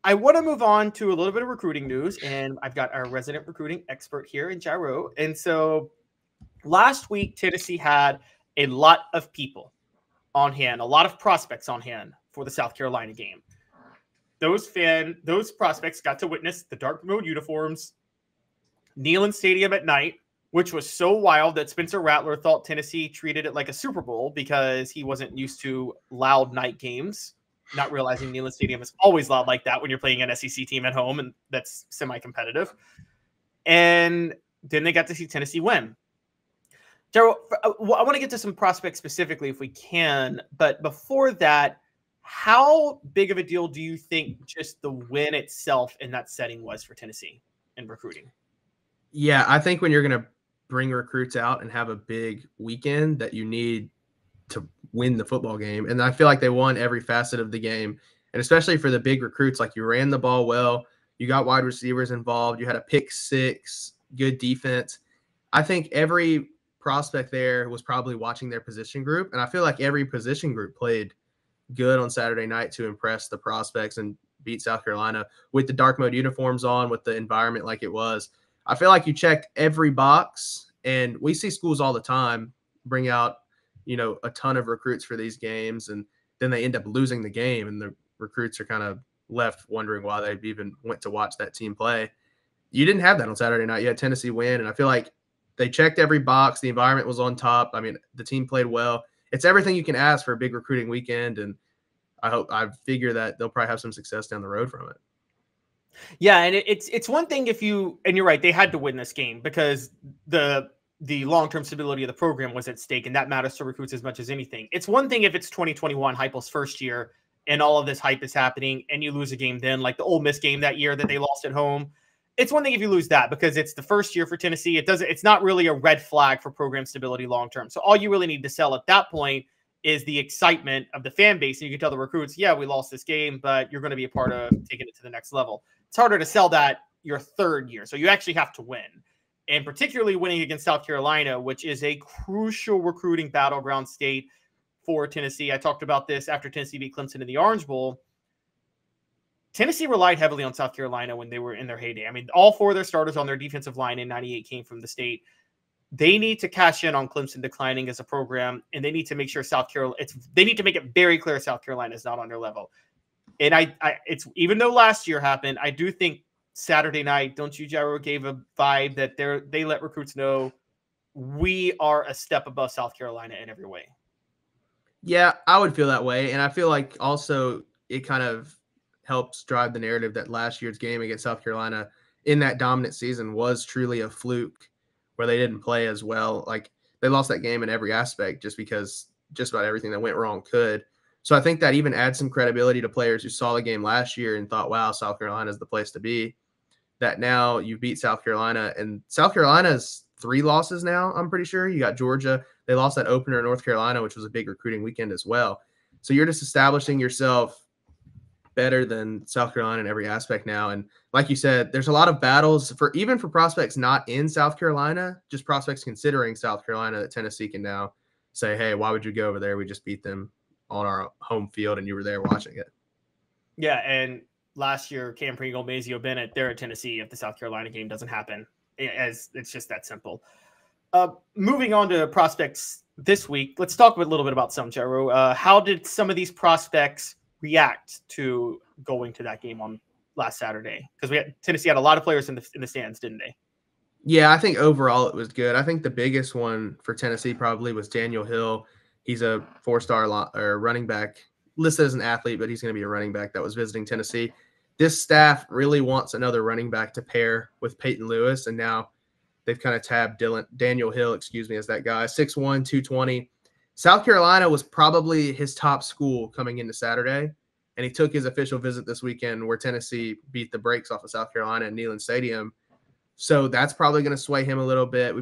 I want to move on to a little bit of recruiting news, and I've got our resident recruiting expert here in Jairo. And so last week, Tennessee had a lot of people on hand, a lot of prospects on hand for the South Carolina game. Those prospects got to witness the dark mode uniforms, Neyland Stadium at night, which was so wild that Spencer Rattler thought Tennessee treated it like a Super Bowl because he wasn't used to loud night games, not realizing Neyland Stadium is always loud like that when you're playing an SEC team at home, and that's semi-competitive. And then they got to see Tennessee win. Daryl, I want to get to some prospects specifically if we can, but before that, how big of a deal do you think just the win itself in that setting was for Tennessee in recruiting? Yeah, I think when you're going to bring recruits out and have a big weekend, that you need to win the football game. And I feel like they won every facet of the game. And especially for the big recruits, like you ran the ball well, you got wide receivers involved, you had a pick six, good defense. I think every prospect there was probably watching their position group. And I feel like every position group played good on Saturday night to impress the prospects and beat South Carolina with the dark mode uniforms on, with the environment like it was. I feel like you checked every box, and we see schools all the time bring out, a ton of recruits for these games, and then they end up losing the game, and the recruits are kind of left wondering why they even went to watch that team play. You didn't have that on Saturday night. You had Tennessee win, and I feel like they checked every box. The environment was on top. I mean, the team played well. It's everything you can ask for a big recruiting weekend, and I figure that they'll probably have some success down the road from it. Yeah, and it's one thing if you, and you're right, they had to win this game because the long-term stability of the program was at stake, and that matters to recruits as much as anything. It's one thing if it's 2021, Heupel's first year, and all of this hype is happening, and you lose a game then, like the Ole Miss game that year that they lost at home. It's one thing if you lose that because it's the first year for Tennessee. It's not really a red flag for program stability long-term. So all you really need to sell at that point is the excitement of the fan base. And you can tell the recruits, yeah, we lost this game, but you're going to be a part of taking it to the next level. It's harder to sell that your third year. So you actually have to win. And particularly winning against South Carolina, which is a crucial recruiting battleground state for Tennessee. I talked about this after Tennessee beat Clemson in the Orange Bowl. Tennessee relied heavily on South Carolina when they were in their heyday. I mean, all four of their starters on their defensive line in 98 came from the state. They need to cash in on Clemson declining as a program, and they need to make sure they need to make it very clear South Carolina is not on their level. And it's even though last year happened, I do think Saturday night, don't you, Jairo, gave a vibe that they let recruits know we are a step above South Carolina in every way. Yeah, I would feel that way. And I feel like also it kind of helps drive the narrative that last year's game against South Carolina in that dominant season was truly a fluke where they didn't play as well. Like they lost that game in every aspect just because just about everything that went wrong could. So I think that even adds some credibility to players who saw the game last year and thought, wow, South Carolina is the place to be. That now you beat South Carolina, and South Carolina's 3 losses now, I'm pretty sure. You got Georgia. They lost that opener in North Carolina, which was a big recruiting weekend as well. So you're just establishing yourself better than South Carolina in every aspect now. And like you said, there's a lot of battles even for prospects not in South Carolina, just prospects considering South Carolina, that Tennessee can now say, hey, why would you go over there? We just beat them on our home field and you were there watching it. Yeah, and last year, Cam Pringle, Mazio Bennett, they're at Tennessee if the South Carolina game doesn't happen. It's just that simple. Moving on to prospects this week, let's talk a little bit about some, Jairo. How did some of these prospects react to going to that game on last Saturday? Because Tennessee had a lot of players in the stands, didn't they? Yeah, I think overall it was good. I think the biggest one for Tennessee probably was Daniel Hill. He's a 4-star running back, listed as an athlete, but he's going to be a running back that was visiting Tennessee. This staff really wants another running back to pair with Peyton Lewis, and now they've kind of tabbed Daniel Hill, as that guy, 6'1", 220. South Carolina was probably his top school coming into Saturday, and he took his official visit this weekend where Tennessee beat the brakes off of South Carolina at Neyland Stadium. So that's probably going to sway him a little bit.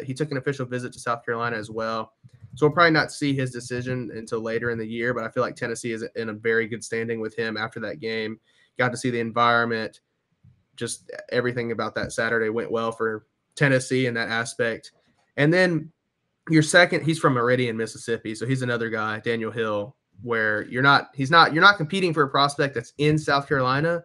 He took an official visit to South Carolina as well. So we'll probably not see his decision until later in the year, but I feel like Tennessee is in a very good standing with him after that game. Got to see the environment. Just everything about that Saturday went well for Tennessee in that aspect. And then your second, he's from Meridian, Mississippi. So he's another guy, Daniel Hill, where you're not competing for a prospect that's in South Carolina,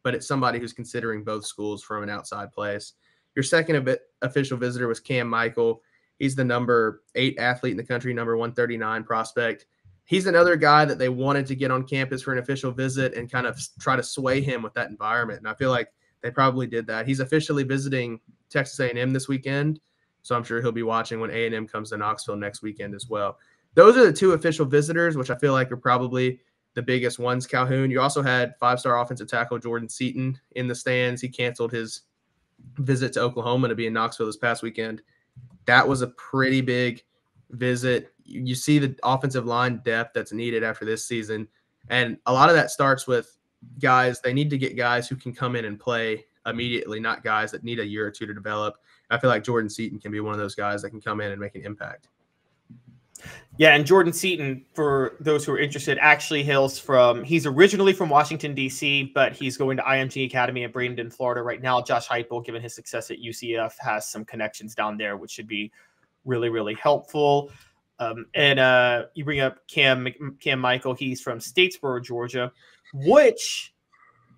but it's somebody who's considering both schools from an outside place. Your second official visitor was Cam Michael. He's the number 8 athlete in the country, number 139 prospect. He's another guy that they wanted to get on campus for an official visit and kind of try to sway him with that environment. And I feel like they probably did that. He's officially visiting Texas A&M this weekend, so I'm sure he'll be watching when A&M comes to Knoxville next weekend as well. Those are the 2 official visitors, which I feel like are probably the biggest ones. Calhoun, you also had 5-star offensive tackle Jordan Seaton in the stands. He canceled his visit to Oklahoma to be in Knoxville this past weekend. That was a pretty big visit. You see the offensive line depth that's needed after this season. And a lot of that starts with guys. They need to get guys who can come in and play immediately, not guys that need a year or 2 to develop. I feel like Jordan Seaton can be one of those guys that can come in and make an impact. Yeah, and Jordan Seaton, for those who are interested, actually he's originally from Washington, D.C., but he's going to IMG Academy at Bradenton, Florida right now. Josh Heupel, given his success at UCF, has some connections down there, which should be really, really helpful. And you bring up Cam Michael. He's from Statesboro, Georgia, which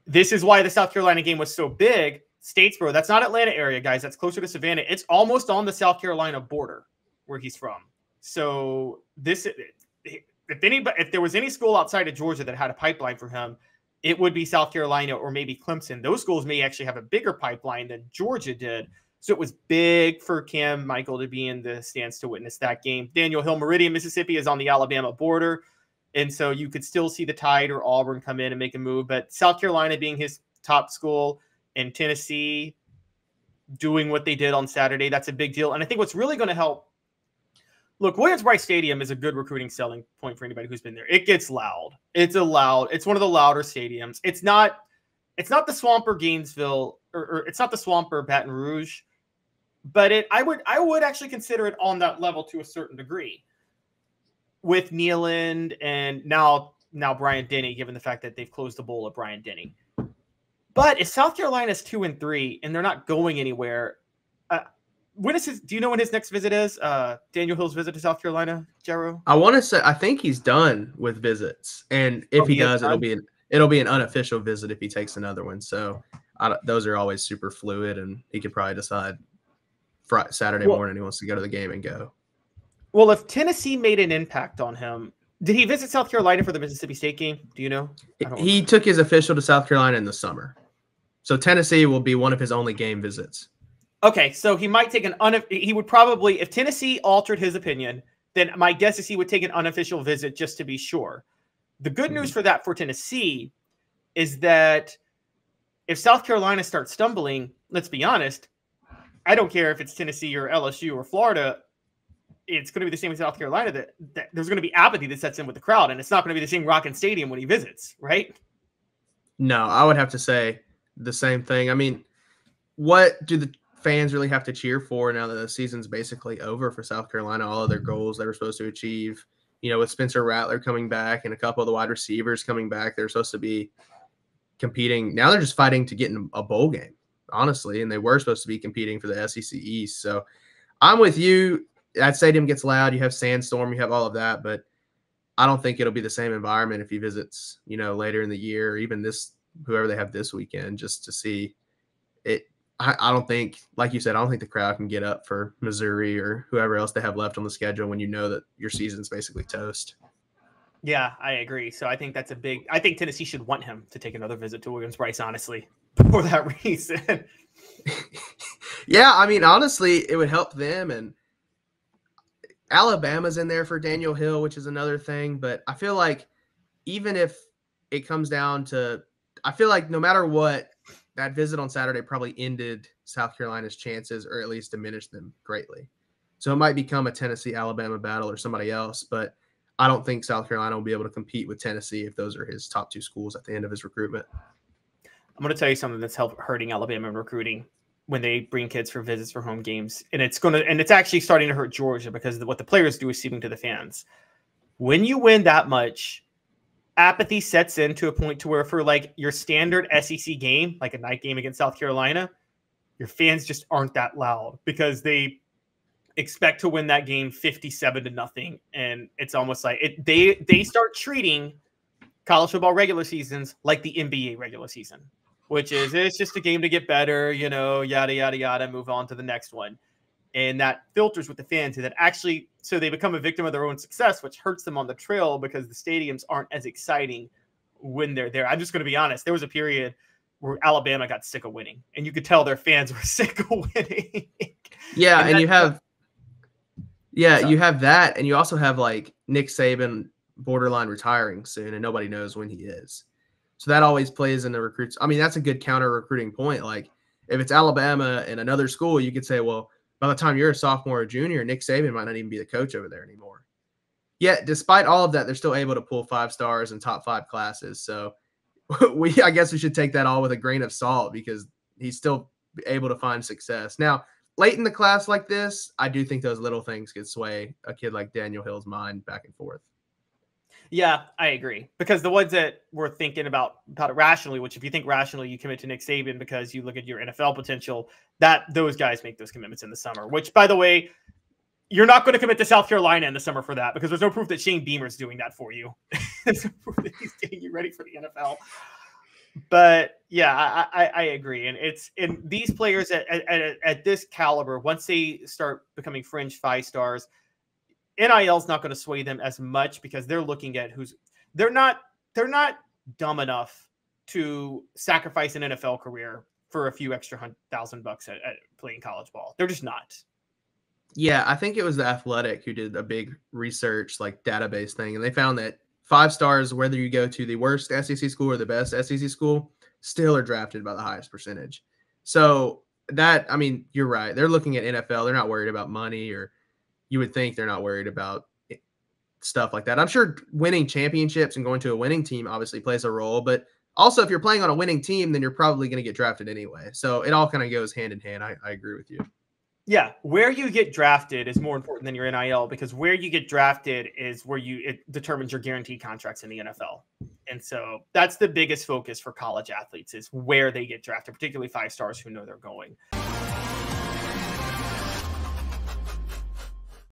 this is why the South Carolina game was so big. Statesboro, that's not Atlanta area, guys. That's closer to Savannah. It's almost on the South Carolina border where he's from. So if there was any school outside of Georgia that had a pipeline for him, it would be South Carolina or maybe Clemson. Those schools may actually have a bigger pipeline than Georgia did. So it was big for Cam Michael to be in the stands to witness that game. Daniel Hill Meridian, Mississippi is on the Alabama border. And so you could still see the Tide or Auburn come in and make a move. But South Carolina being his top school and Tennessee doing what they did on Saturday, that's a big deal. And I think what's really going to help, look, Williams-Brice Stadium is a good recruiting selling point for anybody who's been there. It gets loud. It's one of the louder stadiums. It's not the Swamp or Gainesville, or it's not the Swamp or Baton Rouge, but I would actually consider it on that level to a certain degree with Neyland and now Bryant-Denny, given the fact that they've closed the bowl at Bryant-Denny. But if South Carolina's 2-3 and they're not going anywhere, do you know when his next visit is? Daniel Hill's visit to South Carolina, Jero? I think he's done with visits, and if he does, it'll be an unofficial visit if he takes another one. So those are always super fluid, and he could probably decide Saturday morning he wants to go to the game and go. Well, if Tennessee made an impact on him, did he visit South Carolina for the Mississippi State game? Do you know? He took his official to South Carolina in the summer, so Tennessee will be one of his only game visits. Okay, so he might take he would probably, if Tennessee altered his opinion, then my guess is he would take an unofficial visit just to be sure. The good news for Tennessee is that if South Carolina starts stumbling, let's be honest, I don't care if it's Tennessee or LSU or Florida, it's going to be the same as South Carolina, that there's going to be apathy that sets in with the crowd, and it's not going to be the same rockin' stadium when he visits, right? No, I would have to say the same thing. I mean, what do the fans really have to cheer for now that the season's basically over for South Carolina? All of their goals they were supposed to achieve, with Spencer Rattler coming back and a couple of the wide receivers coming back, they're supposed to be competing. Now they're just fighting to get in a bowl game, honestly, and they were supposed to be competing for the SEC East. So I'm with you. That stadium gets loud. You have sandstorm, you have all of that, but I don't think it'll be the same environment if he visits, later in the year, or even whoever they have this weekend, just to see it. I don't think, like you said, I don't think the crowd can get up for Missouri or whoever else they have left on the schedule when you know that your season's basically toast. Yeah, I agree. So I think I think Tennessee should want him to take another visit to Williams-Brice, honestly, for that reason. Yeah, I mean, honestly, it would help them. And Alabama's in there for Daniel Hill, which is another thing. But I feel like even if it comes down to, I feel like no matter what, that visit on Saturday probably ended South Carolina's chances, or at least diminished them greatly. So it might become a Tennessee-Alabama battle or somebody else, but I don't think South Carolina will be able to compete with Tennessee if those are his top 2 schools at the end of his recruitment. I'm going to tell you something that's hurting Alabama in recruiting when they bring kids for visits for home games. And it's actually starting to hurt Georgia, because what the players do is seeping to the fans. When you win that much, apathy sets in to a point to where for like your standard SEC game, like a night game against South Carolina, your fans just aren't that loud because they expect to win that game 57-0. And it's almost like they start treating college football regular seasons like the NBA regular season. which is it's just a game to get better, you know, yada, yada, yada, move on to the next one. And that filters with the fans, and that actually, so they become a victim of their own success, which hurts them on the trail because the stadiums aren't as exciting when they're there. I'm just going to be honest. There was a period where Alabama got sick of winning, and you could tell their fans were sick of winning. Yeah, and you have you have that, and you also have like Nick Saban borderline retiring soon, and nobody knows when he is. So that always plays into recruits. I mean, that's a good counter recruiting point. Like if it's Alabama and another school, you could say, well, by the time you're a sophomore or junior, Nick Saban might not even be the coach over there anymore. Yet, despite all of that, they're still able to pull 5 stars and top 5 classes. So I guess we should take that all with a grain of salt because he's still able to find success. Now, late in the class like this, I do think those little things could sway a kid like Daniel Hill's mind back and forth. Yeah, I agree. Because the ones that we're thinking about it rationally, which if you think rationally, you commit to Nick Saban because you look at your NFL potential, that those guys make those commitments in the summer, which, by the way, you're not going to commit to South Carolina in the summer for that because there's no proof that Shane Beamer's doing that for you. There's no proof that he's getting you ready for the NFL. But yeah, I agree. And it's in these players at this caliber, once they start becoming fringe 5 stars, NIL is not going to sway them as much because they're looking at they're not dumb enough to sacrifice an NFL career for a few extra $100,000 at playing college ball. They're just not. Yeah, I think it was The Athletic who did a big research like database thing, and they found that 5 stars, whether you go to the worst SEC school or the best SEC school, still are drafted by the highest percentage. So that, I mean, you're right. They're looking at NFL. They're not worried about money, or you would think they're not worried about stuff like that. I'm sure winning championships and going to a winning team obviously plays a role, but also if you're playing on a winning team, then you're probably going to get drafted anyway. So it all kind of goes hand in hand. I agree with you. Yeah, where you get drafted is more important than your NIL because where you get drafted is where it determines your guaranteed contracts in the NFL. And so that's the biggest focus for college athletes is where they get drafted, particularly 5 stars who know they're going.